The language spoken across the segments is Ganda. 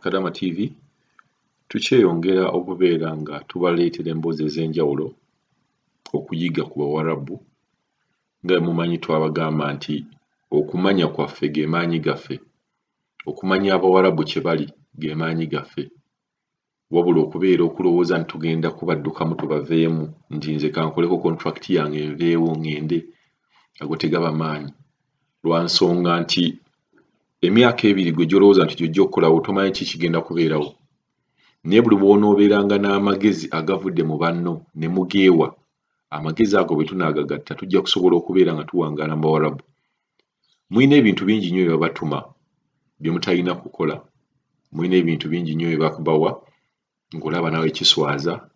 Kadama TV tukyeyongera okubeera nga tubaleetera emboozi ez'enjawulo okuyiga ku Bawarabu nga mumanyi twabagamba nti okumanya kwaffe ge maanyi gaffe, okumanya Abawarabu kye bali ge maanyi gaffe, wabula okubeera okulowooza nti tugenda kubaddukamu tubaveemu nti nze kankoleko contract yange nveewo ngende, ago tegaba maanyi, lwa nsonga nti emyaka ebiri gwe gy'olowooza nti gy'ojja okukolawo tomanyi ki kigenda kubeerawo. Naye buli bw'onoobeeranga n'amagezi agavudde mu banno ne mugeewa, amagezi ago bwe tunaagagatta tujja kusobola okubeera nga tuwangaala mu Bawarabu. Mulina ebintu bingi nnyo bye babatuma bye mutalina kukola, mulina ebintu bingi nnyo bye bakubawa ng'olaba nawe kiswaza.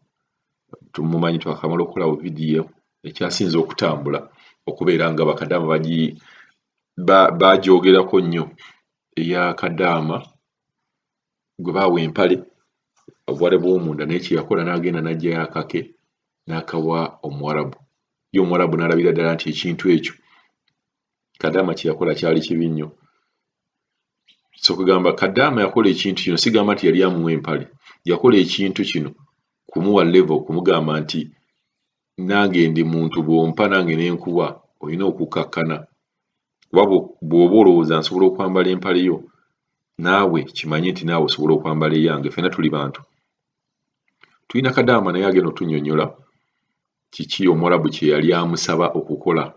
Tumumanyi twakamala okukolawo vidiyo ekyasinze okutambula okubeera nga bakadaama bagyogerako nnyo eya Kadaama gwe baawa empale obwale bw'omunda, naye kye yakola n'agenda n'aggyayo akake n'akawa Omuwarabu. Ye Omuwarabu n'alabira ddala nti ekintu ekyo Kadaama kye yakola kyali kibi nnyo. So kugamba Kadaama yakola ekintu kino, sigamba nti yali amuwa empale, yakola ekintu kino kumuwa level, kumugamba nti nange ndi muntu bw'ompa nange ne nkuwa, olina okukkakkana. Kuba bw'oba olowooza nsobola okwambala empale yo, naawe kimanye nti naawe osobola okwambala eyange, ffenna tuli bantu. Tulina Kadaama naye agenda otunnyonnyola kiki Omuwarabu kye yali amusaba okukola,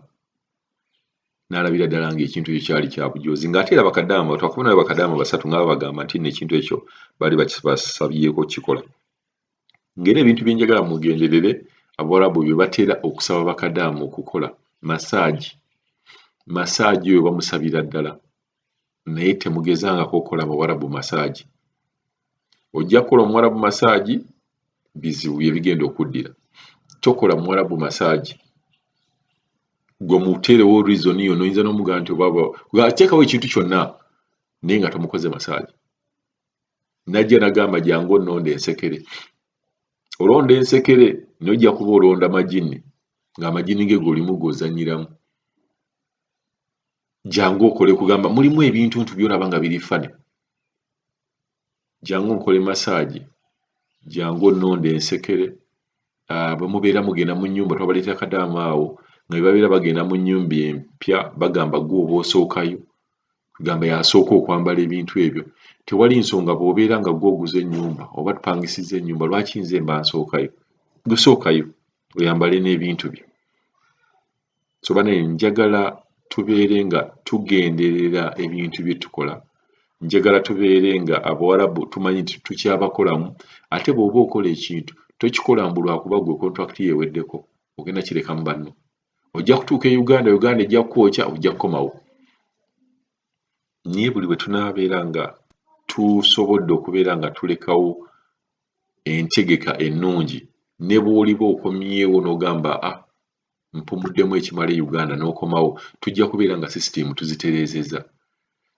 n'alabira ddala ng'ekintu ekyo kyali kya bujoozi, ng'ate era Bakadaama twakubonayo Bakadaama basatu nga babagamba nti n'ekintu ekyo baali basabyeko kikola. Ng'era ebintu bye njagala mugenderere Abawarabu bye batera okusaba Bakadaama okukola, masaagi oyo bamusabira ddala, naye temugezangako okukola Abawarabu masaagi. Ojja kukola Omuwarabu masaagi, bizibu bye bigenda okuddira. Tokola Muwarabu masaagi, gwe muteerewo reason yo n'oyinza n'omugamba nti oba teekawo ekintu kyonna naye nga tomukoze masaagi. Najja n'agamba jangu onnonda ensekere. Olonda ensekere n'ojja kuba olonda magini, ng'amagini ge g'olimu g'ozannyiramu. Jangu okole, kugamba mulimu ebintu by'olaba nga biri fane. Jangu nkole masaagi, jangu onnonda ensekere. Bwe mubeera mugenda mu nnyumba, twabaleetera Kadaama awo nga bwe babeera bagenda mu nnyumba empya bagamba gwe oba osookayo, kugamba y'asooka okwambala ebintu ebyo. Tewali nsonga bw'obeera nga gwe oguze ennyumba oba tupangisizza ennyumba, lwaki nze mba nsookayo? Gusookayo oyambale n'ebintu byo. So banaye njagala tubeere nga tugenderera ebintu bye tukola, njagala tubeere nga Abawarabu tumanyi nti tukyabakolamu, ate bw'oba okola ekintu tokikola mbu lwakuba gwe contract yeeweddeko ogenda kireka mu banno. Ojja kutuuka e Uganda, Uganda ejja kukwokya, ojja kukomawo. Naye buli bwe tunaabeera nga tusobodde okubeera nga tulekawo entegeka ennungi, ne bw'oliba okomyewo n'ogamba mpumuddemu ekimala e Uganda n'okomawo, tujja kubeera nga sisitimu tuzitereezezza.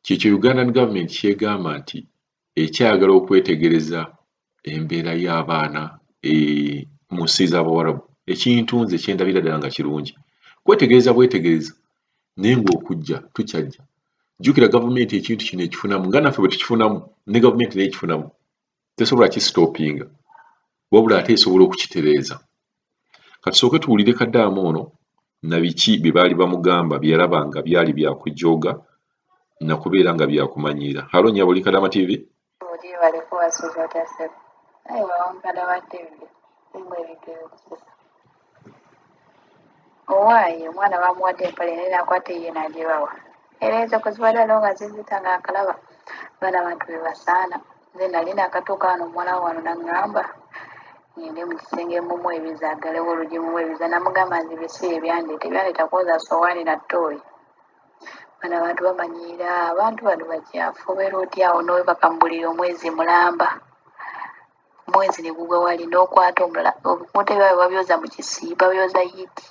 Kyekyo Ugandan government kyegamba nti ekyayagala okwetegereza embeera y'abaana mu nsi z'Abawarabu. Ekintu nze kye ndabira ddala nga kirungi. Kwetegereza bwetegereza, naye ng'okujja tukyajja. Jjukira gavumenti ekintu kino ekifunamu, nga naffe bwe tukifunamu, ne gavumenti naye ekifunamu. Tesobola kisitoopinga, wabula ate esobola okukitereeza. Katusooke tuwulire Kadaama ono na biki bye baali bamugamba bye yalaba nga byali bya kujooga na kubeera nga byakumanyiira. Halo Nyabuli, Kadaama TV. Owaaye omwana bamuwadde empale naye n'akwata ye n'agibawa. Era ezo kuzibadde nga zizita ng'akalaba. Bano abantu be basaana. Nze nali nakatuuka wano omuwala wano n'aŋŋamba ngende mu kisenge mumu ebiza, aggalewo oluggi mumu ebiza, namugamba nti bisi ebyandeeta kwoza sowaani na ttooyi. Bano abantu bamanyiira, abantu bano bakyafu, obeera oti awo n'obakamubulira omwezi mulamba. Omwezi ne gugwa wali n'okwata omulala. Obikunta byo babyoza mu kisiiba, babyoza yidi.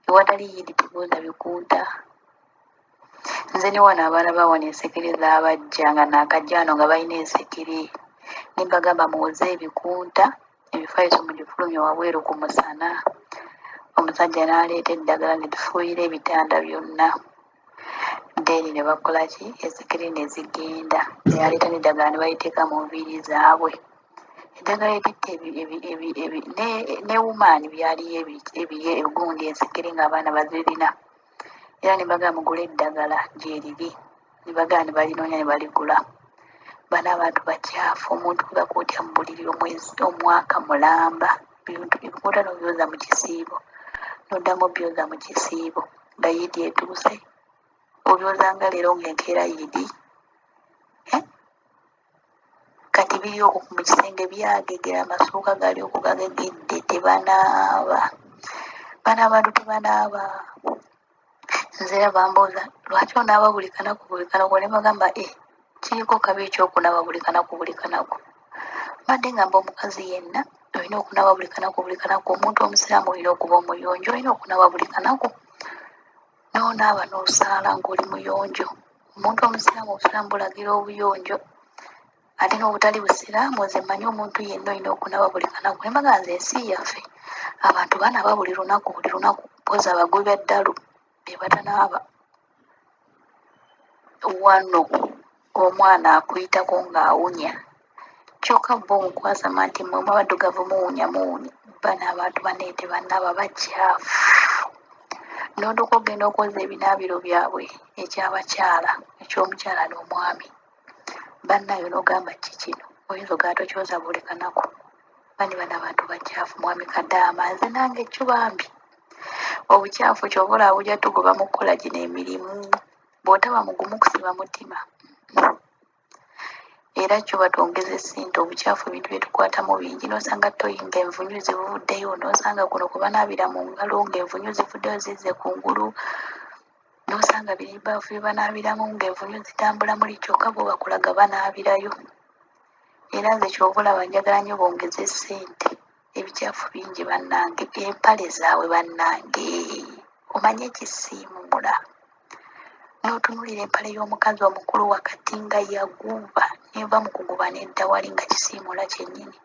Ewatali yidi tebooza bikunta. Nze ne wano abaana bawana ensekere z'abajja nga naakajja wano nga balina ensekere. Ne mbagamba muwoze ebikunta, ebifaayiso mugifulumye wabweru ku musana. Omusajja n'aleeta eddagala ne tufuuyira ebitanda byonna. then ne bakola ki esikiri ne zigenda ne yaleeta n'eddagala ne bayiteeka mu nviiri zaabwe eddagala eritta ne wumaani byaliyo ebigundi ensikiri ng'abaana bazirina era ne bagamba mugule eddagala gyeriri ne bagamba ne balinoonya ne baligula bano abantu bakyafu omuntu gakuutya mu buliri omwaka mulamba bintu ebikuuta n'obyoza mu kisiibo n'oddamu obyoza mu kisiibo nga yiidi etuuse obyoza nga leero ng'enkeera yiidi kati biri okwo mu kisenge byagegera amasuuka gali okwo gagegedde tebanaaba bano abantu tebanaaba nze era bambuuza lwaki onaaba buli kanaku ne bagamba kiriko kabi ekyokunaaba buli kanaku badde ngamba omukazi yenna olina okunaaba buli kanaku omuntu omusiraamu olina okuba omuyonjo olina okunaaba buli kanaku n'onaaba n'osaala ng'oli muyonjo omuntu omusiraamu obusiraamu bulagira obuyonjo ate n'obutali busiraamu nze mmanyi omuntu yenna olina okunaaba buli kanaku ne bagamba nze ensi yaffe abantu banaaba buli lunaku poza abagwi b'eddalu be batanaaba wano omwana akuyitako ng'awunya kyokka bo omukwasama nti mmwe abaddugavu muwunya bano abantu baneete banaaba bakyafu n'otuka ogenda okwoza ebinaabiro byabwe ekyabakyala ekyomukyala n'omwami bannayo n'ogamba kikino oyinza ogamba tokyoza buli kanaku bano abantu bakyafu mwami Kadaama nze nange ekyo bambi obukyafu ky'oba olaba bujja tugoba mu kukola gino emirimu bw'otaba mugumu kusiba mutima era kyo batwongeza essente obukyafu ebintu bye tukwatamu bingi n'osanga toyinga envunyu zibuvuddeyo n'osanga kuno kwe banaabira mu ngalo ng'envunyu zivuddeyo zizze kungulu n'osanga biri ebaafu bye banaabiramu ng'envunyu zitambula muli kyokka bo bakulaga banaabirayo era nze ky'ova olaba njagala nnyo bongeza essente ebikyafu bingi bannange empale zaabwe bannange omanye ekisiimula n'otunuulira empale y'omukazi omukulu wakati nga yaguba neva mu kuguba nedda wali nga kisiimula kyennyini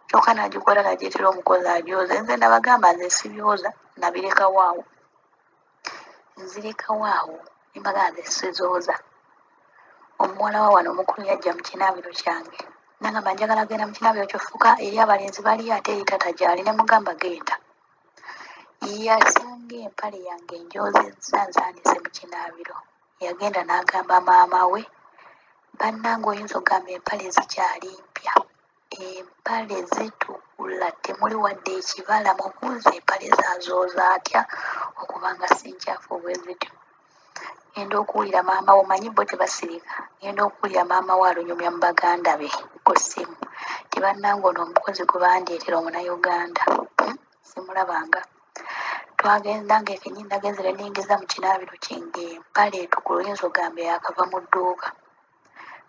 kyokka n'agikwata n'agyetera omukozi agyoza nze nabagamba nze sibyoza nabirekawo awo nzirekawo awo nembaga nze sizooza omuwala wa wano omukulu yajja mu kinaabiro kyange nagamba njagala genda mu kinaabiro kyofuuka eri abalenzi bali ate eri tata gyali ne mugamba genda yasanga empale yange enjozezza nzaanise mu kinaabiro yagenda n'agamba maama we bannange oyinza ogamba empale zikyali mpya empale zitukula temuli wadde ekibala mubuuza empale zazooza atya okubanga si nkyafu bwe zityo ngenda okuwulira maama we omanyi bo tebasirika ngenda okuwulira maama we alunyumya mu baganda be ku ssimu tibannange ono omukozi gwe bandeetera omunauganda simulabanga twagenda ngaekenyini nagenzere nengeza mu kinaabiro kinge empale etukula oyinza ogamba yakava mu dduuka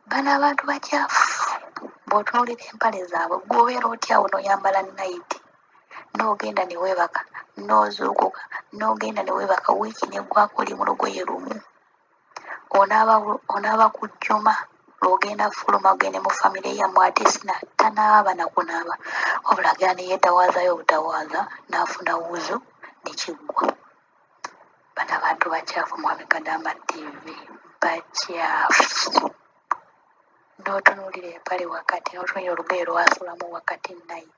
bano abantu bakyafu bw'otunuulira empale zaabwe gwobeera otyawo n'oyambala nayiti n'ogenda ne weebaka n'ozuukuka n'ogenda ne weebaka wiiki neggwako oli mu lugoye lumu onaaba kujjuma lw'ogenda fuluma ogende mu famire yammwe ate tanaaba nakunaaba wabula agenda ne yeetawaazayo obutawaaza n'afuna wuzu nekiggwa bano abantu bakyafu mwami Kadaama TV bakyafu n'otunuulira empale wakati n'otunuulira olugoye lwasulamu wakati nayi